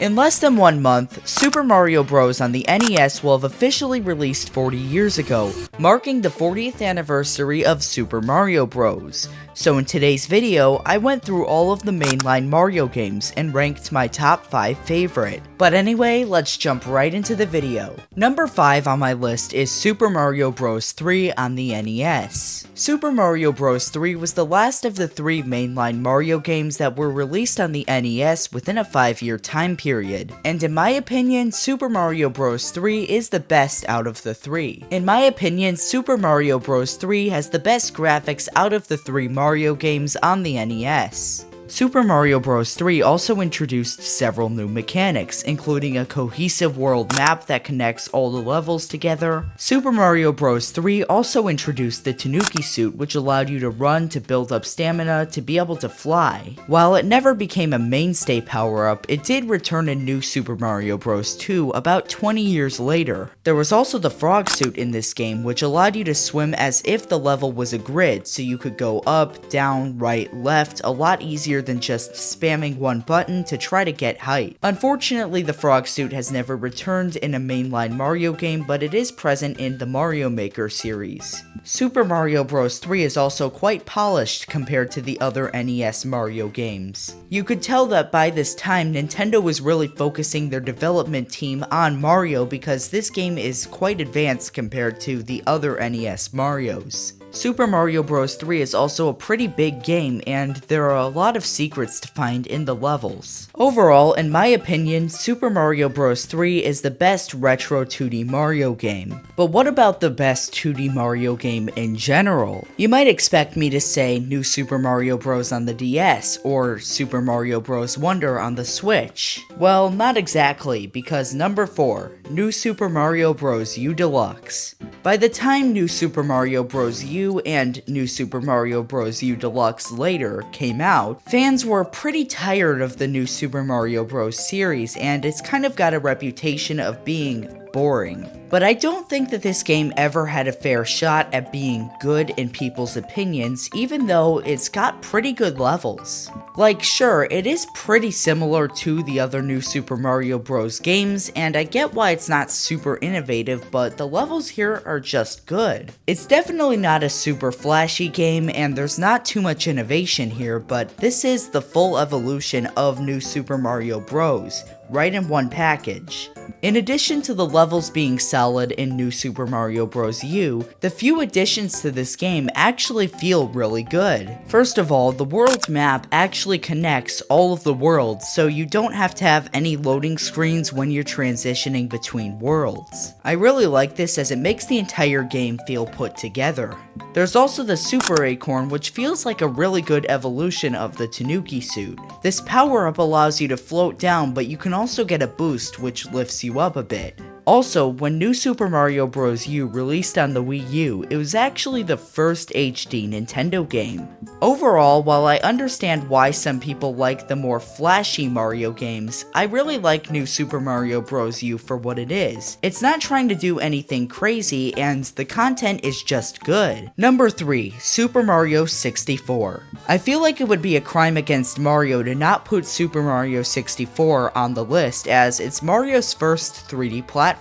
In less than 1 month, Super Mario Bros. On the NES will have officially released 40 years ago, marking the 40th anniversary of Super Mario Bros. So in today's video, I went through all of the mainline Mario games and ranked my top 5 favorite. But anyway, let's jump right into the video. Number 5 on my list is Super Mario Bros. 3 on the NES. Super Mario Bros. 3 was the last of the 3 mainline Mario games that were released on the NES within a 5-year time period. And in my opinion, Super Mario Bros. 3 is the best out of the 3. In my opinion, Super Mario Bros. 3 has the best graphics out of the 3 Mario games on the NES. Super Mario Bros. 3 also introduced several new mechanics, including a cohesive world map that connects all the levels together. Super Mario Bros. 3 also introduced the Tanuki suit, which allowed you to run to build up stamina to be able to fly. While it never became a mainstay power-up, it did return in New Super Mario Bros. 2 about 20 years later. There was also the frog suit in this game, which allowed you to swim as if the level was a grid, so you could go up, down, right, left a lot easier than just spamming one button to try to get height. Unfortunately, the frog suit has never returned in a mainline Mario game, but it is present in the Mario Maker series. Super Mario Bros. 3 is also quite polished compared to the other NES Mario games. You could tell that by this time, Nintendo was really focusing their development team on Mario because this game is quite advanced compared to the other NES Marios. Super Mario Bros. 3 is also a pretty big game, and there are a lot of secrets to find in the levels. Overall, in my opinion, Super Mario Bros. 3 is the best retro 2D Mario game. But what about the best 2D Mario game in general? You might expect me to say New Super Mario Bros. On the DS, or Super Mario Bros. Wonder on the Switch. Well, not exactly, because number 4, New Super Mario Bros. U Deluxe. By the time New Super Mario Bros. U and New Super Mario Bros. U Deluxe later came out, fans were pretty tired of the New Super Mario Bros. Series, and it's kind of got a reputation of being boring. But I don't think that this game ever had a fair shot at being good in people's opinions, even though it's got pretty good levels. Like, sure, it is pretty similar to the other New Super Mario Bros. Games, and I get why it's not super innovative, but the levels here are just good. It's definitely not a super flashy game, and there's not too much innovation here, but this is the full evolution of New Super Mario Bros., right in one package. In addition to the levels being solid in New Super Mario Bros. U, the few additions to this game actually feel really good. First of all, the world map actually connects all of the worlds, so you don't have to have any loading screens when you're transitioning between worlds. I really like this as it makes the entire game feel put together. There's also the Super Acorn, which feels like a really good evolution of the Tanuki suit. This power-up allows you to float down, but you can also get a boost, which lifts you up a bit. Also, when New Super Mario Bros. U released on the Wii U, it was actually the first HD Nintendo game. Overall, while I understand why some people like the more flashy Mario games, I really like New Super Mario Bros. U for what it is. It's not trying to do anything crazy, and the content is just good. Number 3, Super Mario 64. I feel like it would be a crime against Mario to not put Super Mario 64 on the list, as it's Mario's first 3D platformer.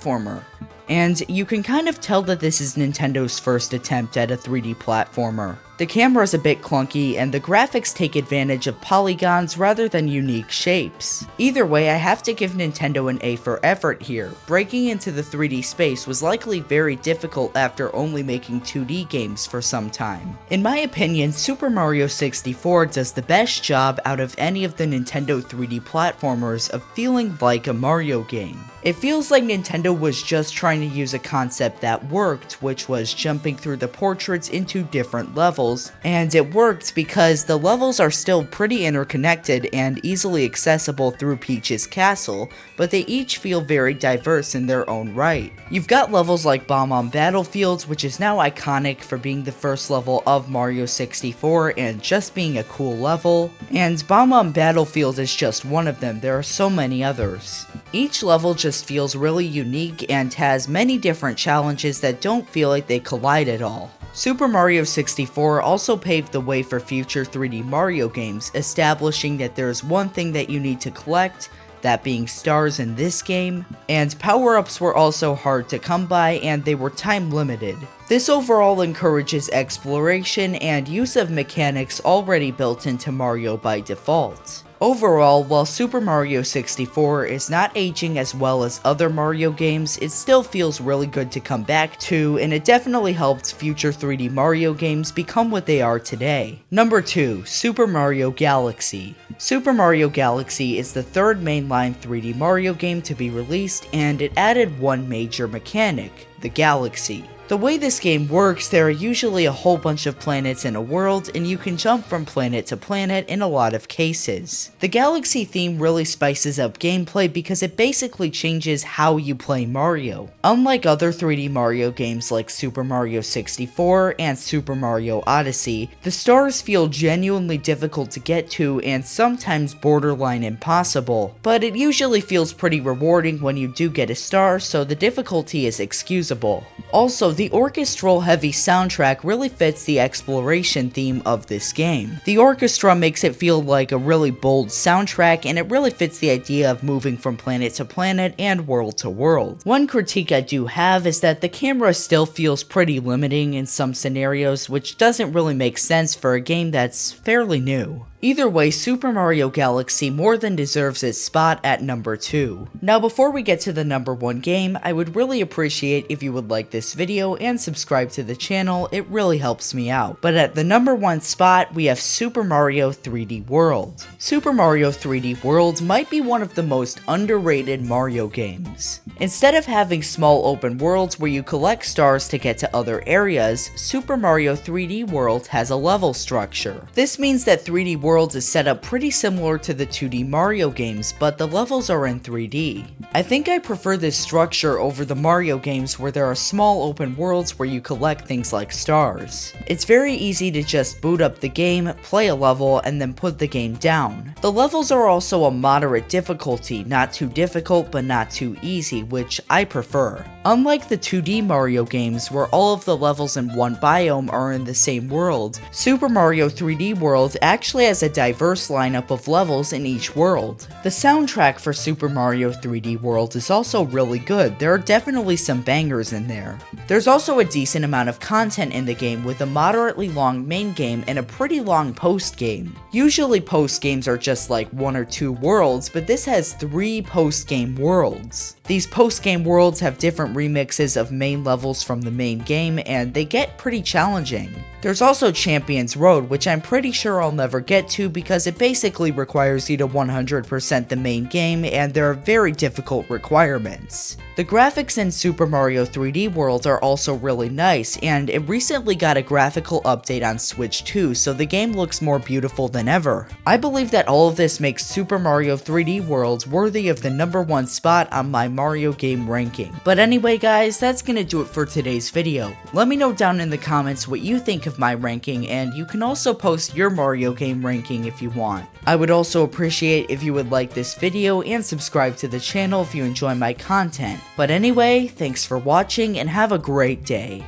And you can kind of tell that this is Nintendo's first attempt at a 3D platformer. The camera is a bit clunky, and the graphics take advantage of polygons rather than unique shapes. Either way, I have to give Nintendo an A for effort here. Breaking into the 3D space was likely very difficult after only making 2D games for some time. In my opinion, Super Mario 64 does the best job out of any of the Nintendo 3D platformers of feeling like a Mario game. It feels like Nintendo was just trying to use a concept that worked, which was jumping through the portraits into different levels, and it worked because the levels are still pretty interconnected and easily accessible through Peach's castle, but they each feel very diverse in their own right. You've got levels like Bomb-On Battlefields, which is now iconic for being the first level of Mario 64 and just being a cool level, and Bomb-On Battlefield is just one of them. There are so many others. Each level just feels really unique and has many different challenges that don't feel like they collide at all. Super Mario 64 also paved the way for future 3D Mario games, establishing that there's one thing that you need to collect, that being stars in this game, and power-ups were also hard to come by and they were time limited. This overall encourages exploration and use of mechanics already built into Mario by default. Overall, while Super Mario 64 is not aging as well as other Mario games, it still feels really good to come back to, and it definitely helped future 3D Mario games become what they are today. Number 2, Super Mario Galaxy. Super Mario Galaxy is the third mainline 3D Mario game to be released, and it added one major mechanic, the Galaxy. The way this game works, there are usually a whole bunch of planets in a world, and you can jump from planet to planet in a lot of cases. The Galaxy theme really spices up gameplay because it basically changes how you play Mario. Unlike other 3D Mario games like Super Mario 64 and Super Mario Odyssey, the stars feel genuinely difficult to get to and sometimes borderline impossible, but it usually feels pretty rewarding when you do get a star, so the difficulty is excusable. Also, the orchestral-heavy soundtrack really fits the exploration theme of this game. The orchestra makes it feel like a really bold soundtrack, and it really fits the idea of moving from planet to planet and world to world. One critique I do have is that the camera still feels pretty limiting in some scenarios, which doesn't really make sense for a game that's fairly new. Either way, Super Mario Galaxy more than deserves its spot at number 2. Now before we get to the number 1 game, I would really appreciate if you would like this video and subscribe to the channel, it really helps me out. But at the number 1 spot, we have Super Mario 3D World. Super Mario 3D World might be one of the most underrated Mario games. Instead of having small open worlds where you collect stars to get to other areas, Super Mario 3D World has a level structure. This means that 3D World is set up pretty similar to the 2D Mario games, but the levels are in 3D. I think I prefer this structure over the Mario games where there are small open worlds where you collect things like stars. It's very easy to just boot up the game, play a level, and then put the game down. The levels are also a moderate difficulty, not too difficult but not too easy, which I prefer. Unlike the 2D Mario games where all of the levels in one biome are in the same world, Super Mario 3D World actually has a diverse lineup of levels in each world. The soundtrack for Super Mario 3D World is also really good. There are definitely some bangers in there. There's also a decent amount of content in the game with a moderately long main game and a pretty long post game. Usually post games are just like 1 or 2 worlds, but this has 3 post game worlds. These post game worlds have different remixes of main levels from the main game, and they get pretty challenging. There's also Champion's Road, which I'm pretty sure I'll never get to because it basically requires you to 100% the main game, and there are very difficult requirements. The graphics in Super Mario 3D World are also really nice, and it recently got a graphical update on Switch 2, so the game looks more beautiful than ever. I believe that all of this makes Super Mario 3D World worthy of the number 1 spot on my Mario game ranking. But anyway guys, that's gonna do it for today's video. Let me know down in the comments what you think of my ranking, and you can also post your Mario game ranking if you want. I would also appreciate if you would like this video and subscribe to the channel if you enjoy my content. But anyway, thanks for watching and have a great day.